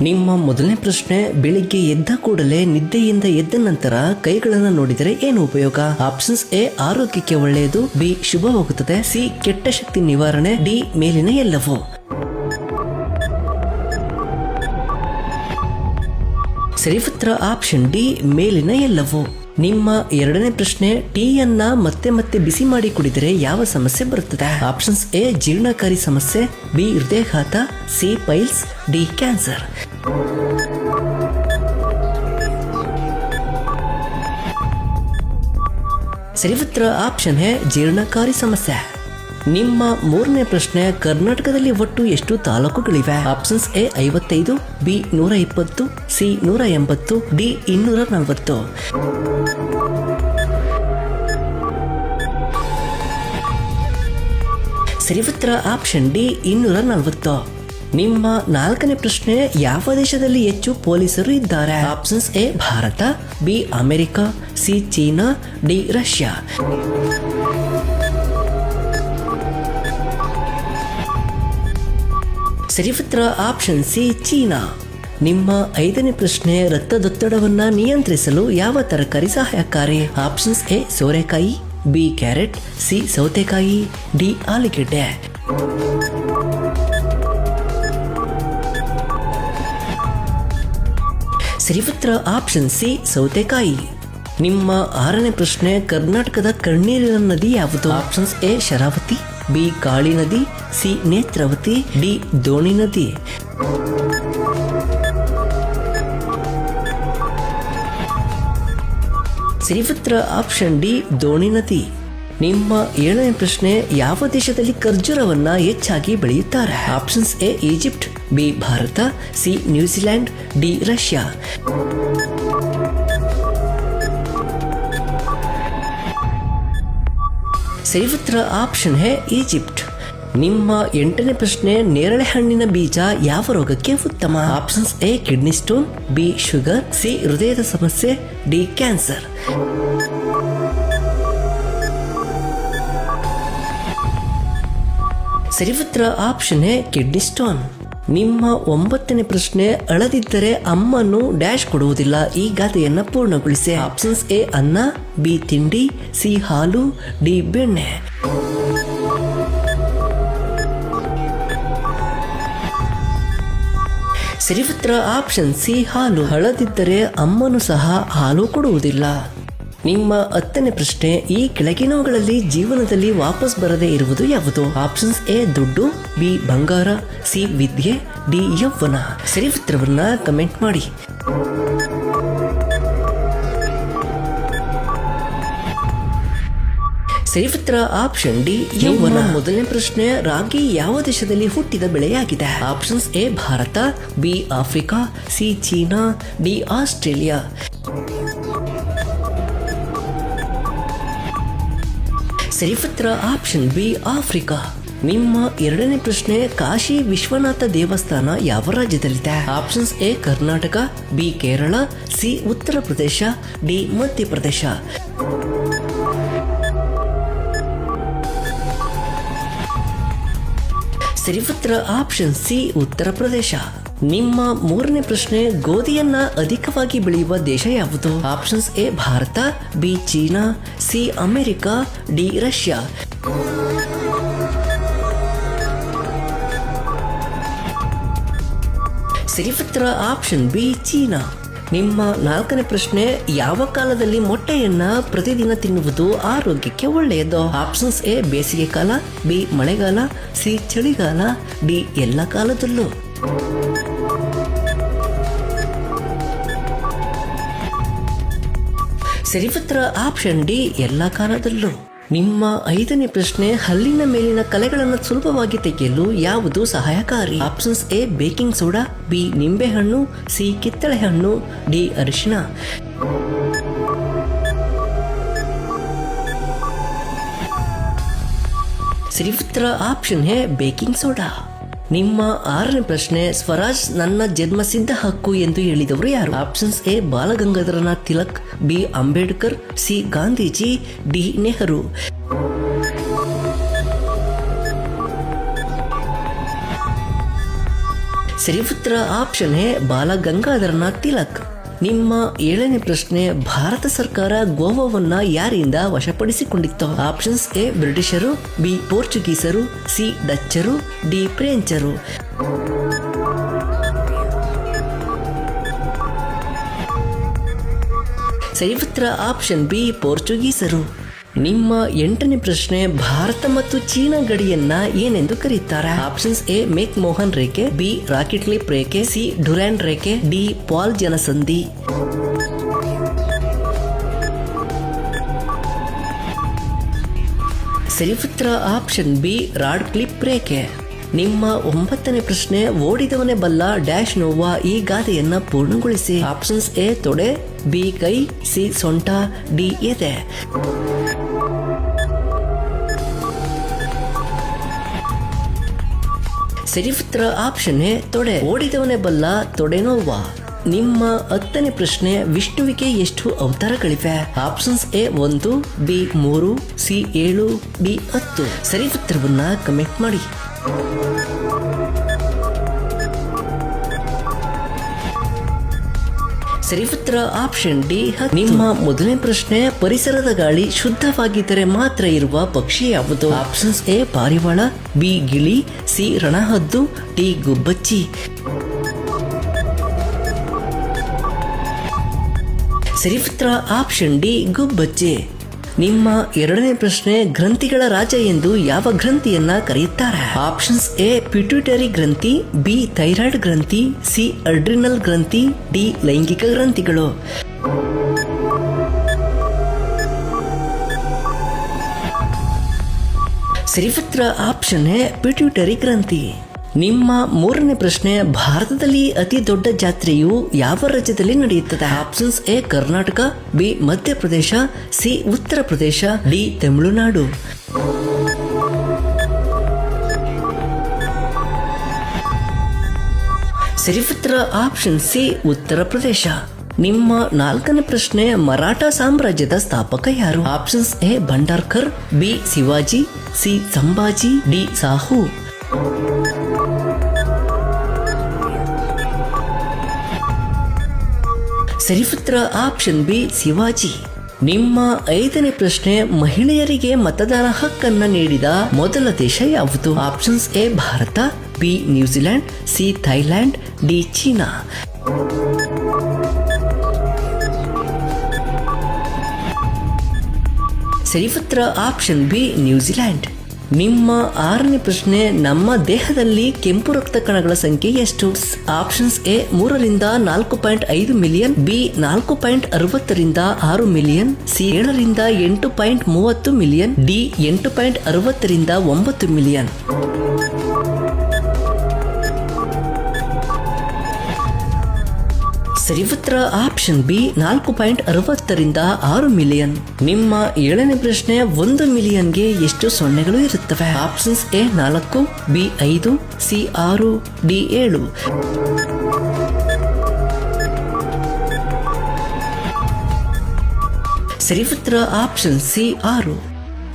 ನಿಮ್ಮ ಮೊದಲನೇ ಪ್ರಶ್ನೆ, ಬೆಳಿಗ್ಗೆ ಎದ್ದ ಕೂಡಲೇ ನಿದ್ದೆಯಿಂದ ಎದ್ದ ನಂತರ ಕೈಗಳನ್ನು ನೋಡಿದರೆ ಏನು ಉಪಯೋಗ? ಆಪ್ಷನ್ಸ್ ಎ ಆರೋಗ್ಯಕ್ಕೆ ಒಳ್ಳೆಯದು, ಬಿ ಶುಭವಾಗುತ್ತದೆ, ಸಿ ಕೆಟ್ಟ ಶಕ್ತಿ ನಿವಾರಣೆ, ಡಿ ಮೇಲಿನ ಎಲ್ಲವೂ. ಸರಿ ಉತ್ತರ ಆಪ್ಷನ್ ಡಿ ಮೇಲಿನ ಎಲ್ಲವೂ. ನಿಮ್ಮ ಎರಡನೇ ಪ್ರಶ್ನೆ, ಟೀಯನ್ನ ಮತ್ತೆ ಮತ್ತೆ ಬಿಸಿ ಮಾಡಿ ಕುಡಿದರೆ ಯಾವ ಸಮಸ್ಯೆ ಬರುತ್ತದೆ? ಆಪ್ಷನ್ಸ್ ಎ ಜೀರ್ಣಕಾರಿ ಸಮಸ್ಯೆ, ಬಿ ಹೃದಯಾಘಾತ, ಸಿ ಪೈಲ್ಸ್, ಡಿ ಕ್ಯಾನ್ಸರ್. ಸರಿ ಉತ್ತರ ಆಪ್ಷನ್ ಎ ಜೀರ್ಣಕಾರಿ ಸಮಸ್ಯೆ. ನಿಮ್ಮ ಮೂರನೇ ಪ್ರಶ್ನೆ, ಕರ್ನಾಟಕದಲ್ಲಿ ಒಟ್ಟು ಎಷ್ಟು ತಾಲೂಕುಗಳಿವೆ? Options A 55, B 120, C 180, D 240. ಸರಿ ಉತ್ತರ ಆಪ್ಷನ್ ಡಿ 240. ನಿಮ್ಮ ನಾಲ್ಕನೇ ಪ್ರಶ್ನೆ, ಯಾವ ದೇಶದಲ್ಲಿ ಹೆಚ್ಚು ಪೊಲೀಸರು ಇದ್ದಾರೆ? Options A Bharat, B America, C China, D Russia. ಸರಿ ಉತ್ತರ ಆಪ್ಷನ್ ಸಿ ಚೀನಾ. ನಿಮ್ಮ ಐದನೇ ಪ್ರಶ್ನೆ, ರಕ್ತದೊತ್ತಡವನ್ನ ನಿಯಂತ್ರಿಸಲು ಯಾವ ತರಕಾರಿ ಸಹಾಯಕಾರಿ? ಆಪ್ಷನ್ಸ್ ಎ ಸೋರೆಕಾಯಿ, ಬಿ ಕ್ಯಾರೆಟ್, ಸಿ ಸೌತೆಕಾಯಿ, ಡಿ ಆಲೂಗೆಡ್ಡೆ. ಸರಿ ಉತ್ತರ ಆಪ್ಷನ್ ಸಿ ಸೌತೆಕಾಯಿ. ನಿಮ್ಮ ಆರನೇ ಪ್ರಶ್ನೆ, ಕರ್ನಾಟಕದ ಕಣ್ಣೀರಿನ ನದಿ ಯಾವುದು? Options A Sharavati, B Kali ನದಿ, ಸಿ ನೇತ್ರಾವತಿ, ಡಿ ದೋಣಿ ನದಿ. ಸರಿ ಉತ್ತರ ಆಪ್ಷನ್ ಡಿ ದೋಣಿ ನದಿ. ನಿಮ್ಮ ಏಳನೇ ಪ್ರಶ್ನೆ, ಯಾವ ದೇಶದಲ್ಲಿ ಖರ್ಜೂರವನ್ನ ಹೆಚ್ಚಾಗಿ ಬೆಳೆಯುತ್ತಾರೆ? Options A Egypt, B Bharat, C New Zealand, D Russia. ಸರಿ ಉತ್ತರ ಆಪ್ಷನ್ ಎ ಈಜಿಪ್ಟ್. ನಿಮ್ಮ ಎಂಟನೇ ಪ್ರಶ್ನೆ, ನೇರಳೆ ಹಣ್ಣಿನ ಬೀಜ ಯಾವ ರೋಗಕ್ಕೆ ಉತ್ತಮ? Options A kidney stone, B sugar, C ಹೃದಯದ ಸಮಸ್ಯೆ, ಡಿ ಕ್ಯಾನ್ಸರ್. ಸರಿ ಉತ್ತರ ಆಪ್ಷನ್ ಎ ಕಿಡ್ನಿ ಸ್ಟೋನ್. ನಿಮ್ಮ ಒಂಬತ್ತನೇ ಪ್ರಶ್ನೆ, ಅಳದಿದ್ದರೆ ಅಮ್ಮನು ಡ್ಯಾಶ್ ಕೊಡುವುದಿಲ್ಲ, ಈ ಗಾದೆಯನ್ನ ಪೂರ್ಣಗೊಳಿಸಿ. ಆಪ್ಷನ್ಸ್ ಎ ಅನ್ನ, ಬಿ ತಿಂಡಿ, ಸಿ ಹಾಲು, ಡಿ ಬೆಣ್ಣೆ. ಸರಿ ಉತ್ತರ ಆಪ್ಷನ್ ಸಿ ಹಾಲು. ಅಳದಿದ್ದರೆ ಅಮ್ಮನು ಸಹ ಹಾಲು ಕೊಡುವುದಿಲ್ಲ. ನಿಮ್ಮ ಹತ್ತನೇ ಪ್ರಶ್ನೆ, ಈ ಕೆಳಗಿನವುಗಳಲ್ಲಿ ಜೀವನದಲ್ಲಿ ವಾಪಸ್ ಬರದೇ ಇರುವುದು ಯಾವುದು? ಆಪ್ಷನ್ಸ್ ಎ ದುಡ್ಡು, ಬಿ ಬಂಗಾರ, ಸಿ ವಿದ್ಯೆ, ಡಿ ಯೌವನ. ಸರಿ ಉತ್ತರವನ್ನ ಕಮೆಂಟ್ ಮಾಡಿ. ಸರಿ ಉತ್ತರ ಆಪ್ಷನ್ ಡಿ ಯೌವನ. ಮೊದಲನೇ ಪ್ರಶ್ನೆ, ರಾಗಿ ಯಾವ ದೇಶದಲ್ಲಿ ಹುಟ್ಟಿದ ಬೆಳೆಯಾಗಿದೆ? Options A Bharat, B Africa, C China, D Australia. ಸರಿ ಉತ್ತರ ಆಪ್ಷನ್ ಬಿ ಆಫ್ರಿಕಾ. ನಿಮ್ಮ ಎರಡನೇ ಪ್ರಶ್ನೆ, ಕಾಶಿ ವಿಶ್ವನಾಥ ದೇವಸ್ಥಾನ ಯಾವ ರಾಜ್ಯದಲ್ಲಿದೆ? Options A Karnataka, B Kerala, C Uttar Pradesh, D Madhya Pradesh. ಸರಿ ಉತ್ತರ ಆಪ್ಷನ್ ಸಿ ಉತ್ತರ ಪ್ರದೇಶ. ನಿಮ್ಮ ಮೂರನೇ ಪ್ರಶ್ನೆ, ಗೋಧಿಯನ್ನ ಅಧಿಕವಾಗಿ ಬೆಳೆಯುವ ದೇಶ ಯಾವುದು? Options A Bharat, B China, C America, D Russia. ಸರಿ ಉತ್ತರ ಆಪ್ಷನ್ ಬಿ ಚೀನಾ. ನಿಮ್ಮ ನಾಲ್ಕನೇ ಪ್ರಶ್ನೆ, ಯಾವ ಕಾಲದಲ್ಲಿ ಮೊಟ್ಟೆಯನ್ನ ಪ್ರತಿದಿನ ತಿನ್ನುವುದು ಆರೋಗ್ಯಕ್ಕೆ ಒಳ್ಳೆಯದು? ಆಪ್ಷನ್ಸ್ ಎ ಬೇಸಿಗೆ ಕಾಲ, ಬಿ ಮಳೆಗಾಲ, ಸಿ ಚಳಿಗಾಲ, ಡಿ ಎಲ್ಲ ಕಾಲದಲ್ಲೂ. ಸರಿ ಉತ್ತರ ಆಪ್ಷನ್ ಡಿ ಎಲ್ಲ ಕಾಲದಲ್ಲೂ. ನಿಮ್ಮ ಐದನೇ ಪ್ರಶ್ನೆ, ಹಲ್ಲಿನ ಮೇಲಿನ ಕಲೆಗಳನ್ನು ಸುಲಭವಾಗಿ ತೆಗೆಯಲು ಯಾವುದು ಸಹಾಯಕಾರಿ? Options A baking soda, B ನಿಂಬೆಹಣ್ಣು, ಸಿ ಕಿತ್ತಳೆ ಹಣ್ಣು, ಡಿ ಅರಿಶಿನ. ಸರಿ ಉತ್ತರ ಆಪ್ಷನ್ ಎ ಬೇಕಿಂಗ್ ಸೋಡಾ. ನಿಮ್ಮ ಆರನೇ ಪ್ರಶ್ನೆ, ಸ್ವರಾಜ್ ನನ್ನ ಜನ್ಮಸಿದ್ಧ ಹಕ್ಕು ಎಂದು ಹೇಳಿದವರು ಯಾರು? Options A Balagangadharanath Tilak, B Ambedkar, C Gandhiji, D Nehru. ಸರಿ ಉತ್ತರ ಆಪ್ಷನ್ ಎ ಬಾಲ ಗಂಗಾಧರನಾಥ್ ತಿಲಕ್. ನಿಮ್ಮ 7ನೇ ಪ್ರಶ್ನೆ, ಭಾರತ ಸರ್ಕಾರ ಗೋವಾವನ್ನ ಯಾರಿಂದ ವಶಪಡಿಸಿಕೊಂಡಿತ್ತು? ಆಪ್ಷನ್ಸ್ ಎ ಬ್ರಿಟಿಷರು, ಬಿ ಪೋರ್ಚುಗೀಸರು, ಸಿ ಡಚ್ಚರು, ಡಿ ಫ್ರೆಂಚರು. ಸರಿ ಉತ್ತರ ಆಪ್ಷನ್ ಬಿ ಪೋರ್ಚುಗೀಸರು. ನಿಮ್ಮ 8ನೇ ಪ್ರಶ್ನೆ, ಭಾರತ ಮತ್ತು ಚೀನಾ ಗಡಿಯನ್ನ ಏನೆಂದು ಕರೆಯುತ್ತಾರೆ? ಆಪ್ಷನ್ಸ್ ಎ ಮೇಕ್ ಮೋಹನ್ ರೇಖೆ, ಬಿ ರಾಕೆಟ್ ಲಿಪ್ ರೇಖೆ, ಸಿ ಡುರಾಂಡ್ ರೇಖೆ, ಡಿ ಪಾಲ್ ಜನಸಂಧಿ. ಸರಿ ಉತ್ತರ ಆಪ್ಷನ್ ಬಿ ರಾಡ್ ಕ್ಲಿಪ್ ರೇಖೆ. ನಿಮ್ಮ 9ನೇ ಪ್ರಶ್ನೆ, ಓಡಿದವನೇ ಬಲ್ಲ ಡ್ಯಾಶ್ ನೋವಾ ಈ ಗಾದೆಯನ್ನ ಪೂರ್ಣಗೊಳಿಸಿ. ಆಪ್ಷನ್ಸ್ ಎ ತೊಡೆ, ಬಿ ಕೈ, ಸಿ ಸೊಂಟ, ಡಿ ಎದೆ. ಸರಿ ಉತ್ತರ ಆಪ್ಷನ್ ಎ ತೊಡೆ. ಓಡಿದವನೇ ಬಲ್ಲ ತೊಡೆ ನೋವಾ. ನಿಮ್ಮ 10ನೇ ಪ್ರಶ್ನೆ, ವಿಷ್ಣುವಿಗೆ ಎಷ್ಟು ಅವತಾರಗಳಿವೆ? Options A 1, B 3, C 7, D 10. ಸರಿ ಉತ್ತರವನ್ನ ಕಮೆಂಟ್ ಮಾಡಿ. ಸರಿ ಉತ್ತರ ಆಪ್ಷನ್ ಡಿ 10. ನಿಮ್ಮ 1ನೇ ಪ್ರಶ್ನೆ, ಪರಿಸರದ ಗಾಳಿ ಶುದ್ಧವಾಗಿದ್ದರೆ ಮಾತ್ರ ಇರುವ ಪಕ್ಷಿ ಯಾವುದು? ಆಪ್ಷನ್ಸ್ ಎ ಪಾರಿವಾಳ, ಬಿ ಗಿಳಿ, ಸಿ ರಣಹದ್ದು, ಡಿ ಗುಬ್ಬಚ್ಚಿ. ಸರಿ ಉತ್ತರ ಆಪ್ಷನ್ ಡಿ ಗುಬ್ಬಚ್ಚಿ. ನಿಮ್ಮ 2ನೇ ಪ್ರಶ್ನೆ, ಗ್ರಂಥಿಗಳ ರಾಜ ಎಂದು ಯಾವ ಗ್ರಂಥಿಯನ್ನ ಕರೆಯುತ್ತಾರೆ? ಆಪ್ಷನ್ಸ್ ಎ ಪಿಟ್ಯೂಟರಿ ಗ್ರಂಥಿ, ಬಿ ಥೈರಾಯ್ಡ್ ಗ್ರಂಥಿ, ಸಿ ಅಡ್ರಿನಲ್ ಗ್ರಂಥಿ, ಡಿ ಲೈಂಗಿಕ ಗ್ರಂಥಿಗಳು. ಸರಿ ಉತ್ತರ ಆಪ್ಷನ್ ಎ ಪಿಟ್ಯೂಟರಿ ಗ್ರಂಥಿ. ನಿಮ್ಮ 3ನೇ ಪ್ರಶ್ನೆ, ಭಾರತದಲ್ಲಿ ಅತಿ ದೊಡ್ಡ ಜಾತ್ರೆಯು ಯಾವ ರಾಜ್ಯದಲ್ಲಿ ನಡೆಯುತ್ತದೆ? Options A Karnataka, B Madhya Pradesh, C Uttar Pradesh, D Tamil Nadu. ಸರಿ ಉತ್ತರ ಆಪ್ಷನ್ ಸಿ ಉತ್ತರ ಪ್ರದೇಶ. ನಿಮ್ಮ 4ನೇ ಪ್ರಶ್ನೆ, ಮರಾಠ ಸಾಮ್ರಾಜ್ಯದ ಸ್ಥಾಪಕ ಯಾರು? Options A Bhandarkar, B Shivaji, C Sambhaji, D Sahu. ಸರಿ ಉತ್ತರ ಆಪ್ಷನ್ ಬಿ ಶಿವಾಜಿ. ನಿಮ್ಮ 5ನೇ ಪ್ರಶ್ನೆ, ಮಹಿಳೆಯರಿಗೆ ಮತದಾನ ಹಕ್ಕನ್ನ ನೀಡಿದ ಮೊದಲ ದೇಶ ಯಾವುದು? Options A Bharat, B New Zealand, C Thailand, D China. ಸರಿ ಉತ್ತರ ಆಪ್ಷನ್ ಬಿ ನ್ಯೂಜಿಲೆಂಡ್. ನಿಮ್ಮ 6ನೇ ಪ್ರಶ್ನೆ, ನಮ್ಮ ದೇಹದಲ್ಲಿ ಕೆಂಪು ರಕ್ತ ಕಣಗಳ ಸಂಖ್ಯೆ ಎಷ್ಟು? ಆಪ್ಷನ್ಸ್ ಎ 3 ರಿಂದ 4.5 ಮಿಲಿಯನ್, ಬಿ 4.60 ರಿಂದ 6 ಮಿಲಿಯನ್, ಸಿ 7 ರಿಂದ 8.30 ಮಿಲಿಯನ್, ಡಿ 8.60 ರಿಂದ 9 ಮಿಲಿಯನ್. ಸರಿ ಉತ್ತರ ಆಪ್ಷನ್ ಬಿ 4.60 ರಿಂದ 6 ಮಿಲಿಯನ್. ನಿಮ್ಮ 7ನೇ ಪ್ರಶ್ನೆ, 1 ಮಿಲಿಯನ್ಗೆ ಎಷ್ಟು ಸೊನ್ನೆಗಳು ಇರುತ್ತವೆ? Options A 4, B 5, C 6, D 7. ಸರಿ ಉತ್ತರ ಆಪ್ಷನ್ ಸಿ 6.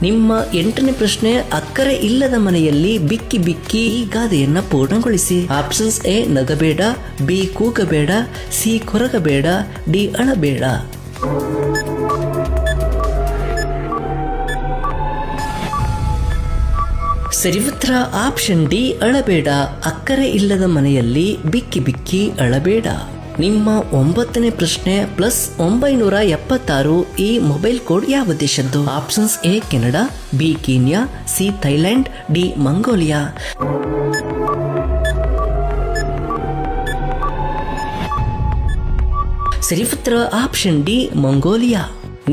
ನಿಮ್ಮ 8ನೇ ಪ್ರಶ್ನೆ, ಅಕ್ಕರೆ ಇಲ್ಲದ ಮನೆಯಲ್ಲಿ ಬಿಕ್ಕಿ ಬಿಕ್ಕಿ ಈ ಗಾದೆಯನ್ನ ಪೂರ್ಣಗೊಳಿಸಿ. ಆಪ್ಷನ್ಸ್ ಎ ನಗಬೇಡ, ಬಿ ಕೂಗಬೇಡ, ಸಿ ಕೊರಗಬೇಡ, ಡಿ ಅಳಬೇಡ. ಸರಿ ಉತ್ತರ ಆಪ್ಷನ್ ಡಿ ಅಳಬೇಡ. ಅಕ್ಕರೆ ಇಲ್ಲದ ಮನೆಯಲ್ಲಿ ಬಿಕ್ಕಿ ಬಿಕ್ಕಿ ಅಳಬೇಡ. ನಿಮ್ಮ 9ನೇ ಪ್ರಶ್ನೆ, +976 ಈ ಮೊಬೈಲ್ ಕೋಡ್ ಯಾವ ದೇಶದ್ದು? Options A Canada, B Kenya, C Thailand, D Mongolia. ಸರಿ ಉತ್ತರ ಆಪ್ಷನ್ ಡಿ ಮಂಗೋಲಿಯಾ.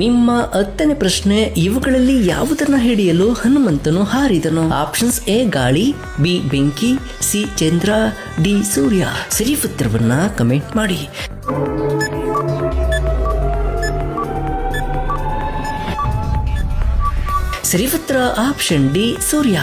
ನಿಮ್ಮ 10ನೇ ಪ್ರಶ್ನೆ, ಇವುಗಳಲ್ಲಿ ಯಾವುದನ್ನ ಹಿಡಿಯಲು ಹನುಮಂತನು ಹಾರಿದನು? ಆಪ್ಷನ್ಸ್ ಎ ಗಾಳಿ, ಬಿ ಬೆಂಕಿ, ಸಿ ಚಂದ್ರ, ಡಿ ಸೂರ್ಯ. ಸರಿ ಉತ್ತರವನ್ನ ಕಮೆಂಟ್ ಮಾಡಿ. ಸರಿ ಉತ್ತರ ಆಪ್ಷನ್ ಡಿ ಸೂರ್ಯ.